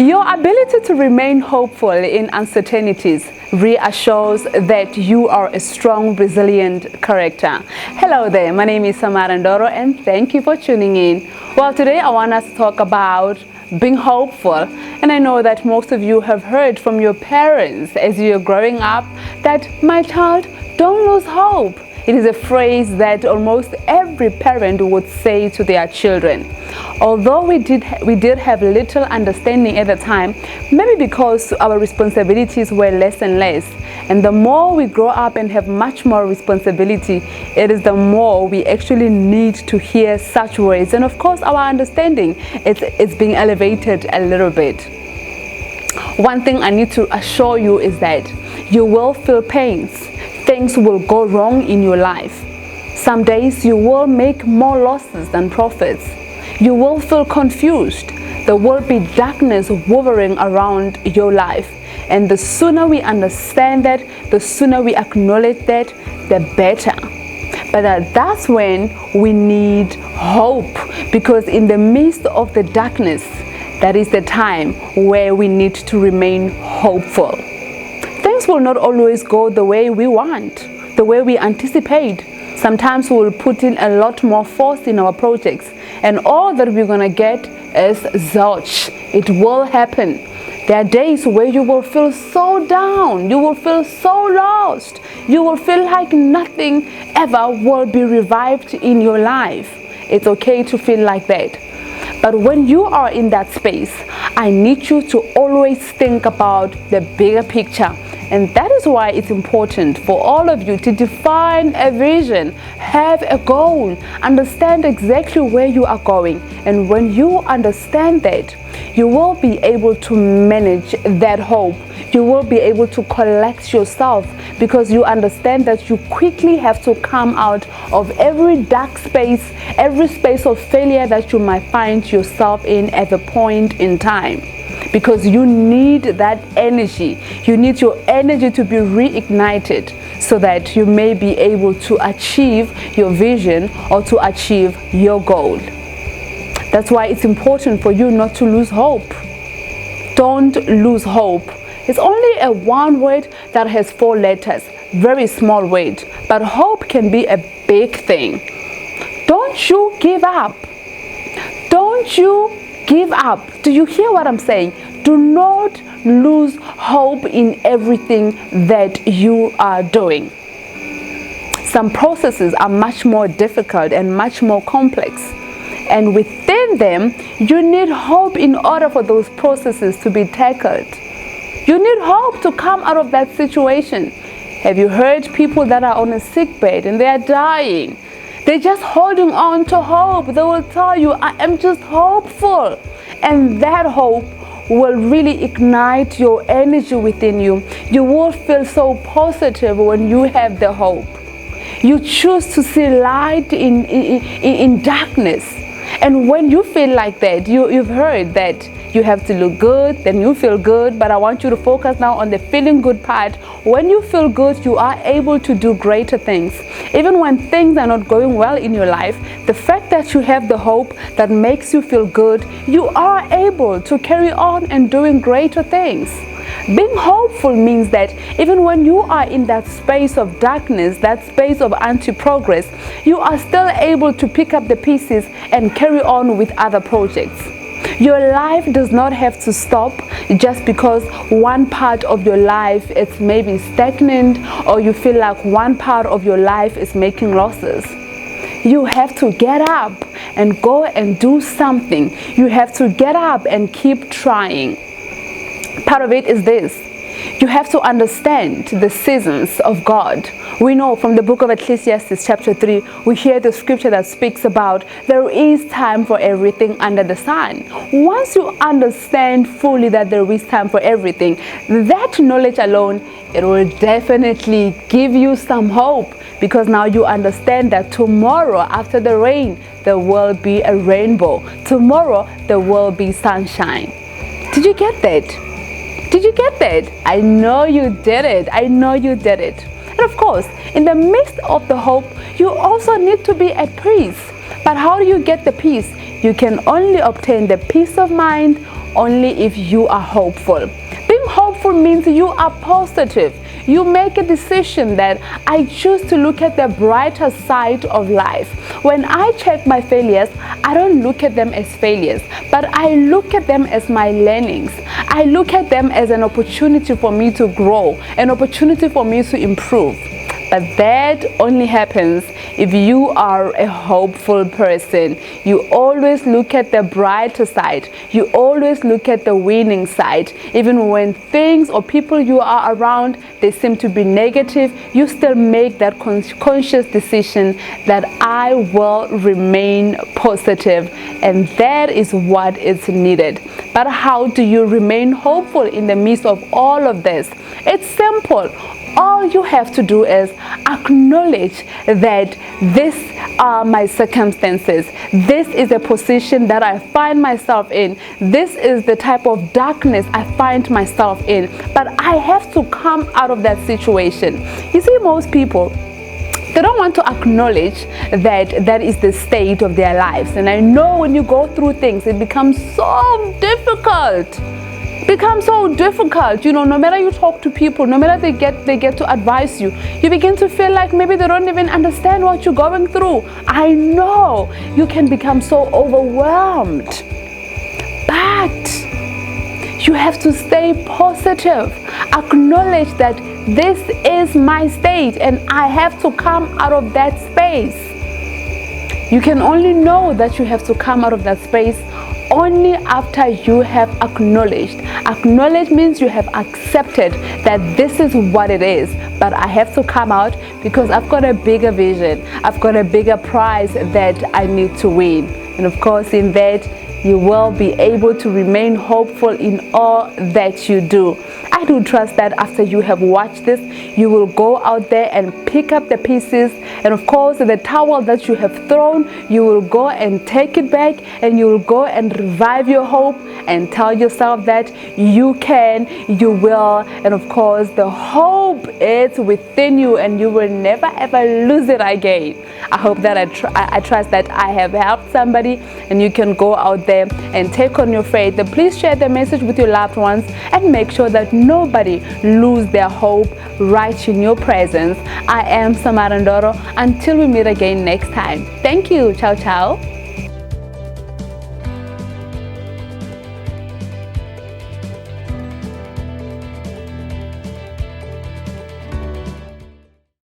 Your ability to remain hopeful in uncertainties reassures that you are a strong, resilient character. Hello there, my name is Samara Ndoro and thank you for tuning in. Well, today I want us to talk about being hopeful. And I know that most of you have heard from your parents as you're growing up that, my child, don't lose hope. It is a phrase that almost every parent would say to their children. Although we did have little understanding at the time, maybe because our responsibilities were less and less. And the more we grow up and have much more responsibility, it is the more we actually need to hear such words. And of course, our understanding it's being elevated a little bit. One thing I need to assure you is that you will feel pains. Things will go wrong in your life. Some days you will make more losses than profits. You will feel confused. There will be darkness hovering around your life. And the sooner we understand that, the sooner we acknowledge that, the better. But that's when we need hope, because in the midst of the darkness, that is the time where we need to remain hopeful. Things will not always go the way we want, the way we anticipate. Sometimes we will put in a lot more force in our projects, and all that we're going to get is zilch. It will happen. There are days where you will feel so down, you will feel so lost, you will feel like nothing ever will be revived in your life. It's okay to feel like that. But when you are in that space, I need you to always think about the bigger picture. And that is why it's important for all of you to define a vision, have a goal, understand exactly where you are going. And when you understand that, you will be able to manage that hope. You will be able to collect yourself, because you understand that you quickly have to come out of every dark space, every space of failure that you might find yourself in at the point in time. Because you need that energy. You need your energy to be reignited so that you may be able to achieve your vision or to achieve your goal. That's why it's important for you not to lose hope. Don't lose hope. It's only a one word that has 4 letters, very small word, but hope can be a big thing. Don't you give up. Don't you give up. Do you hear what I'm saying? Do not lose hope in everything that you are doing. Some processes are much more difficult and much more complex. And within them, you need hope in order for those processes to be tackled. You need hope to come out of that situation. Have you heard people that are on a sick bed and they are dying? They're just holding on to hope. They will tell you, I am just hopeful. And that hope will really ignite your energy within you. You will feel so positive when you have the hope. You choose to see light in darkness. And when you feel like that, you've heard that you have to look good, then you feel good. But I want you to focus now on the feeling good part. When you feel good, you are able to do greater things. Even when things are not going well in your life, the fact that you have the hope that makes you feel good, you are able to carry on and doing greater things. Being hopeful means that even when you are in that space of darkness, that space of anti-progress, you are still able to pick up the pieces and carry on with other projects. Your life does not have to stop just because one part of your life is maybe stagnant, or you feel like one part of your life is making losses. You have to get up and go and do something. You have to get up and keep trying. Part of it is this. You have to understand the seasons of God. We know from the book of Ecclesiastes chapter 3, we hear the scripture that speaks about there is time for everything under the sun. Once you understand fully that there is time for everything, that knowledge alone, it will definitely give you some hope, because now you understand that tomorrow after the rain, there will be a rainbow. Tomorrow, there will be sunshine. Did you get that? Did you get that? I know you did it. I know you did it. And of course, in the midst of the hope, you also need to be at peace. But how do you get the peace? You can only obtain the peace of mind only if you are hopeful. Being hopeful means you are positive. You make a decision that I choose to look at the brighter side of life. When I check my failures, I don't look at them as failures, but I look at them as my learnings. I look at them as an opportunity for me to grow, an opportunity for me to improve. But that only happens if you are a hopeful person. You always look at the brighter side. You always look at the winning side. Even when things or people you are around, they seem to be negative, you still make that conscious decision that I will remain positive. And that is what is needed. But how do you remain hopeful in the midst of all of this? It's simple. All you have to do is acknowledge that these are my circumstances. This is a position that I find myself in. This is the type of darkness I find myself in. But I have to come out of that situation. You see, most people, they don't want to acknowledge that that is the state of their lives. And I know when you go through things, it becomes so difficult. No matter you talk to people, no matter they get to advise you, you begin to feel like maybe they don't even understand what you're going through. I know you can become so overwhelmed, but you have to stay positive. Acknowledge that this is my state and I have to come out of that space. You can only know that you have to come out of that space only after you have acknowledged. Acknowledge means you have accepted that this is what it is, but I have to come out because I've got a bigger vision. I've got a bigger prize that I need to win. And of course, in that, you will be able to remain hopeful in all that you do. I do trust that after you have watched this, you will go out there and pick up the pieces, and of course the towel that you have thrown, you will go and take it back, and you will go and revive your hope and tell yourself that you can, you will, and of course the hope is within you and you will never ever lose it again. I hope that I trust that I have helped somebody and you can go out there and take on your faith. Please share the message with your loved ones and make sure that nobody lose their hope right in your presence. I am Samara Ndoro. Until we meet again next time. Thank you. Ciao, ciao.